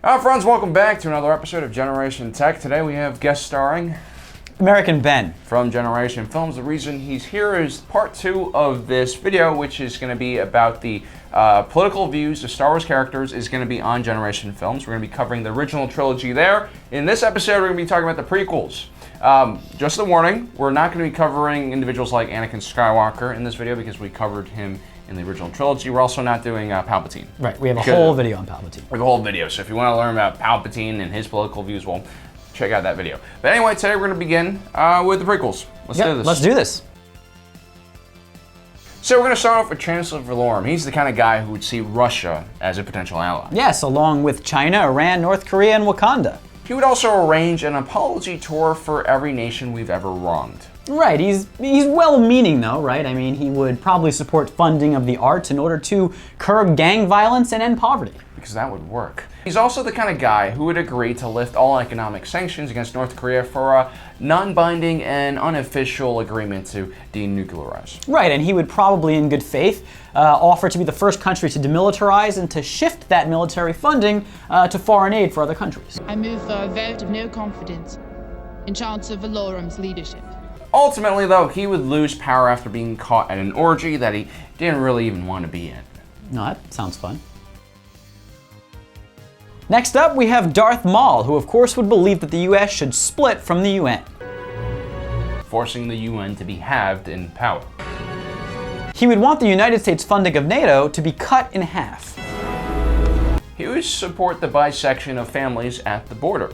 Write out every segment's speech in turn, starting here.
Hi friends, welcome back to another episode of Generation Tech. Today we have guest starring American Ben from Generation Films. The reason he's here is part 2 of this video, which is going to be about the political views of Star Wars characters, is going to be on Generation Films. We're going to be covering the original trilogy there. In this episode, we're going to be talking about the prequels. Just a warning, we're not going to be covering individuals like Anakin Skywalker in this video because we covered him in the original trilogy. We're also not doing Palpatine. Right, we have a whole video on Palpatine. We have a whole video, so if you want to learn about Palpatine and his political views, well, check out that video. But anyway, today we're going to begin with the prequels. Let's do this. Let's do this. So we're going to start off with Chancellor Valorum. He's the kind of guy who would see Russia as a potential ally. Yes, along with China, Iran, North Korea, and Wakanda. He would also arrange an apology tour for every nation we've ever wronged. Right, he's well-meaning though, right? I mean, he would probably support funding of the arts in order to curb gang violence and end poverty. Because that would work. He's also the kind of guy who would agree to lift all economic sanctions against North Korea for a non-binding and unofficial agreement to denuclearize. Right, and he would probably, in good faith, offer to be the first country to demilitarize and to shift that military funding to foreign aid for other countries. I move for a vote of no confidence in Chancellor Valorum's leadership. Ultimately, though, he would lose power after being caught at an orgy that he didn't really even want to be in. No, that sounds fun. Next up, we have Darth Maul, who of course would believe that the US should split from the UN. Forcing the UN to be halved in power. He would want the United States funding of NATO to be cut in half. He would support the bisection of families at the border.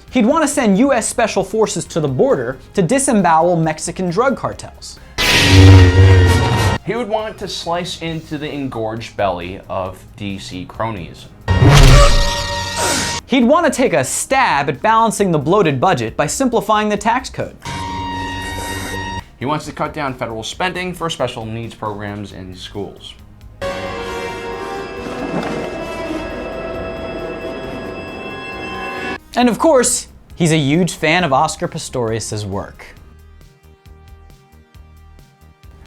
He'd want to send US Special Forces to the border to disembowel Mexican drug cartels. He would want to slice into the engorged belly of DC cronyism. He'd want to take a stab at balancing the bloated budget by simplifying the tax code. He wants to cut down federal spending for special needs programs in schools. And of course, he's a huge fan of Oscar Pistorius' work.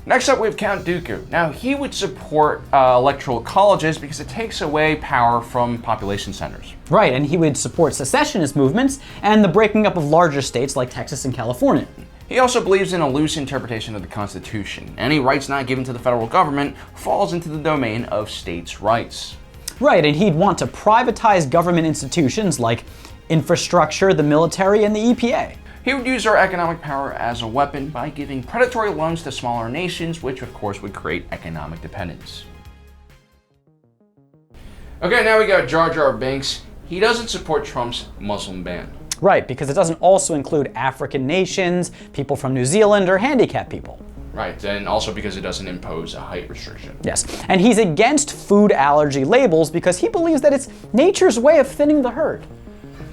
Next up, we have Count Dooku. Now, he would support electoral colleges because it takes away power from population centers. Right, and he would support secessionist movements and the breaking up of larger states like Texas and California. He also believes in a loose interpretation of the Constitution. Any rights not given to the federal government falls into the domain of states' rights. Right, and he'd want to privatize government institutions like infrastructure, the military, and the EPA. He would use our economic power as a weapon by giving predatory loans to smaller nations, which of course would create economic dependence. Okay, now we got Jar Binks. He doesn't support Trump's Muslim ban. Right, because it doesn't also include African nations, people from New Zealand, or handicapped people. Right, and also because it doesn't impose a height restriction. Yes, and he's against food allergy labels because he believes that it's nature's way of thinning the herd.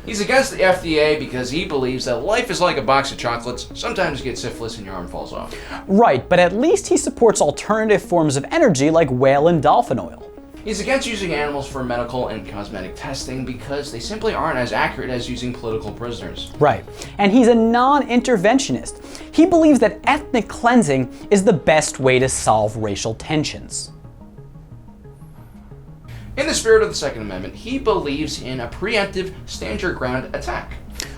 He's against the FDA because he believes that life is like a box of chocolates. Sometimes you get syphilis and your arm falls off. Right, but at least he supports alternative forms of energy like whale and dolphin oil. He's against using animals for medical and cosmetic testing because they simply aren't as accurate as using political prisoners. Right, and he's a non-interventionist. He believes that ethnic cleansing is the best way to solve racial tensions. In the spirit of the Second Amendment, he believes in a preemptive, stand-your-ground attack.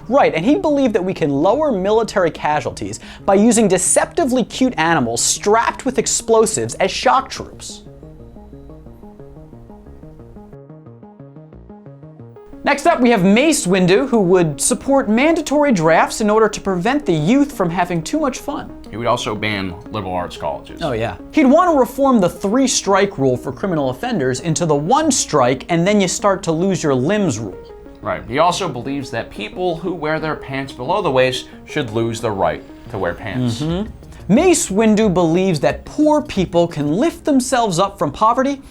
Right, and he believed that we can lower military casualties by using deceptively cute animals strapped with explosives as shock troops. Next up, we have MAce Windu, who would support mandatory drafts in order to prevent the youth from having too much fun. He would also ban liberal arts colleges. Oh yeah. He'd want to reform the 3-strike rule for criminal offenders into the 1 strike and then you start to lose your limbs rule. Right. He also believes that people who wear their pants below the waist should lose the right to wear pants. MAce Windu believes that poor people can lift themselves up from poverty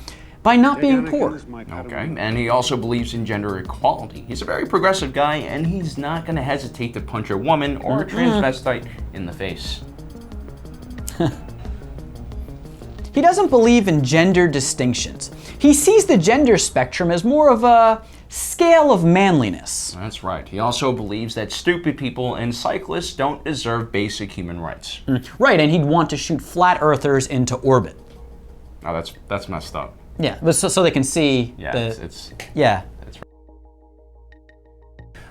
by not being poor. Okay, and he also believes in gender equality. He's a very progressive guy, and he's not going to hesitate to punch a woman or a transvestite in the face. He doesn't believe in gender distinctions. He sees the gender spectrum as more of a scale of manliness. That's right. He also believes that stupid people and cyclists don't deserve basic human rights. Right, and he'd want to shoot flat earthers into orbit. Oh, that's messed up. Yeah, but so they can see Yeah, the... Yeah.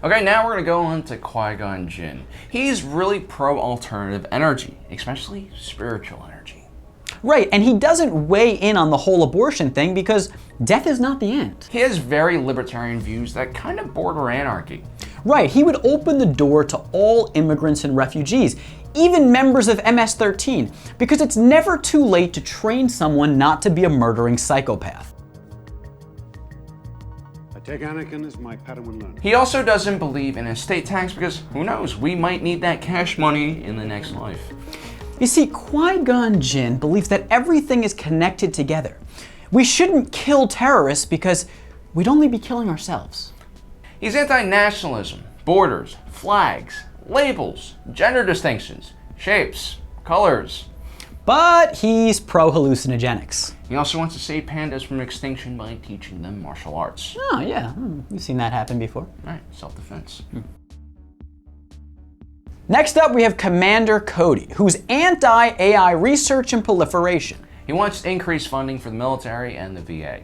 Okay, now we're gonna go on to Qui-Gon Jinn. He's really pro-alternative energy, especially spiritual energy. Right, and he doesn't weigh in on the whole abortion thing because death is not the end. He has very libertarian views that kind of border anarchy. Right, he would open the door to all immigrants and refugees, even members of MS-13, because it's never too late to train someone not to be a murdering psychopath. Take Anakin as my Padawan learner. He also doesn't believe in estate tax because who knows, we might need that cash money in the next life. You see, Qui-Gon Jinn believes that everything is connected together. We shouldn't kill terrorists because we'd only be killing ourselves. He's anti-nationalism, borders, flags, labels, gender distinctions, shapes, colors. But he's pro-hallucinogenics. He also wants to save pandas from extinction by teaching them martial arts. Oh yeah, we've seen that happen before. Right, self-defense. Next up, we have Commander Cody, who's anti-AI research and proliferation. He wants to increase funding for the military and the VA.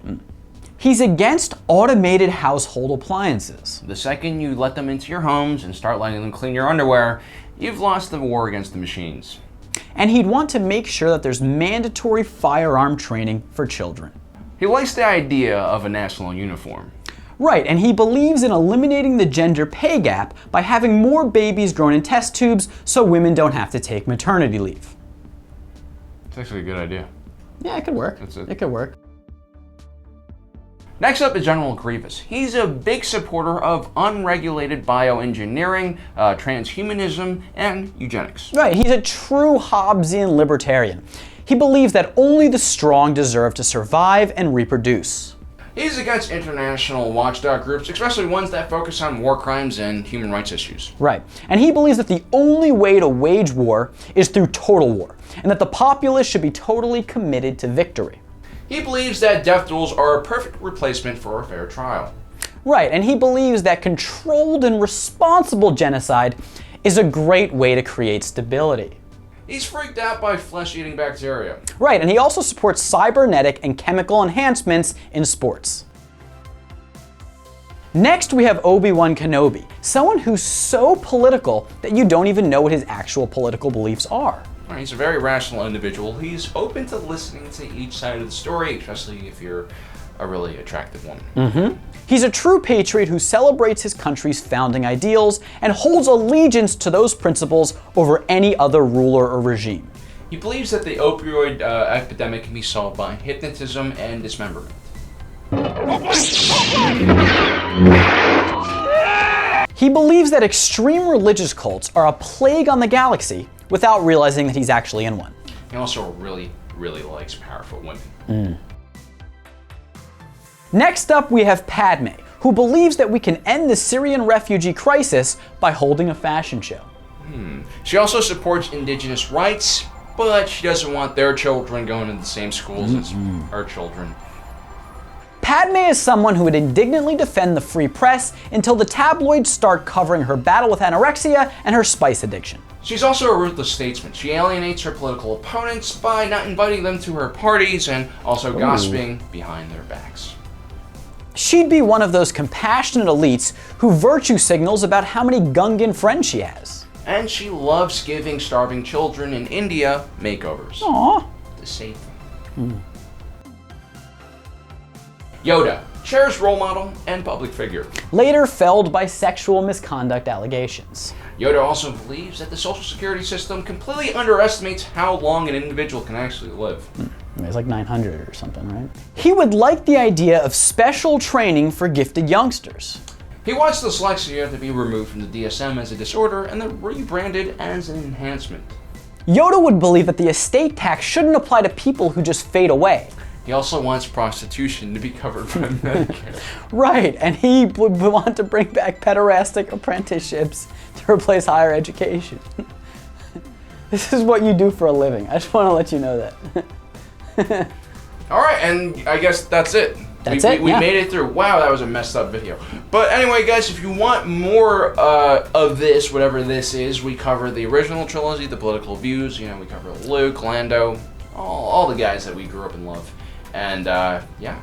He's against automated household appliances. The second you let them into your homes and start letting them clean your underwear, you've lost the war against the machines. And he'd want to make sure that there's mandatory firearm training for children. He likes the idea of a national uniform. Right, and he believes in eliminating the gender pay gap by having more babies grown in test tubes so women don't have to take maternity leave. It's actually a good idea. Yeah, it could work. That's it. It could work. Next up is General Grievous. He's a big supporter of unregulated bioengineering, transhumanism, and eugenics. Right, he's a true Hobbesian libertarian. He believes that only the strong deserve to survive and reproduce. He's against international watchdog groups, especially ones that focus on war crimes and human rights issues. Right, and he believes that the only way to wage war is through total war, and that the populace should be totally committed to victory. He believes that death duels are a perfect replacement for a fair trial. Right, and he believes that controlled and responsible genocide is a great way to create stability. He's freaked out by flesh-eating bacteria. Right, and he also supports cybernetic and chemical enhancements in sports. Next, we have Obi-Wan Kenobi, someone who's so political that you don't even know what his actual political beliefs are. He's a very rational individual. He's open to listening to each side of the story, especially if you're a really attractive woman. He's a true patriot who celebrates his country's founding ideals and holds allegiance to those principles over any other ruler or regime. He believes that the opioid epidemic can be solved by hypnotism and dismemberment. He believes that extreme religious cults are a plague on the galaxy without realizing that he's actually in one. He also really likes powerful women. Next up, we have Padme, who believes that we can end the Syrian refugee crisis by holding a fashion show. She also supports indigenous rights, but she doesn't want their children going to the same schools as her children. Padme is someone who would indignantly defend the free press until the tabloids start covering her battle with anorexia and her spice addiction. She's also a ruthless statesman. She alienates her political opponents by not inviting them to her parties and also gossiping behind their backs. She'd be one of those compassionate elites who virtue signals about how many Gungan friends she has. And she loves giving starving children in India makeovers. Aww. To save them. Yoda, cherished role model and public figure. Later felled by sexual misconduct allegations. Yoda also believes that the social security system completely underestimates how long an individual can actually live. It's like 900 or something, right? He would like the idea of special training for gifted youngsters. He wants dyslexia to be removed from the DSM as a disorder and then rebranded as an enhancement. Yoda would believe that the estate tax shouldn't apply to people who just fade away. He also wants prostitution to be covered by Medicare. Right, and he would want to bring back pederastic apprenticeships to replace higher education. This is what you do for a living. I just want to let you know that. All right, and I guess that's it. We made it through. Wow, that was a messed up video. But anyway, guys, if you want more of this, whatever this is, we cover the original trilogy, the political views. You know, we cover Luke, Lando, all the guys that we grew up and love. And yeah.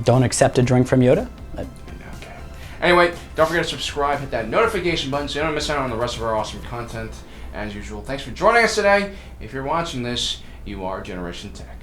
Don't accept a drink from Yoda. Okay. Anyway, don't forget to subscribe, hit that notification button so you don't miss out on the rest of our awesome content. As usual, thanks for joining us today. If you're watching this, you are Generation Tech.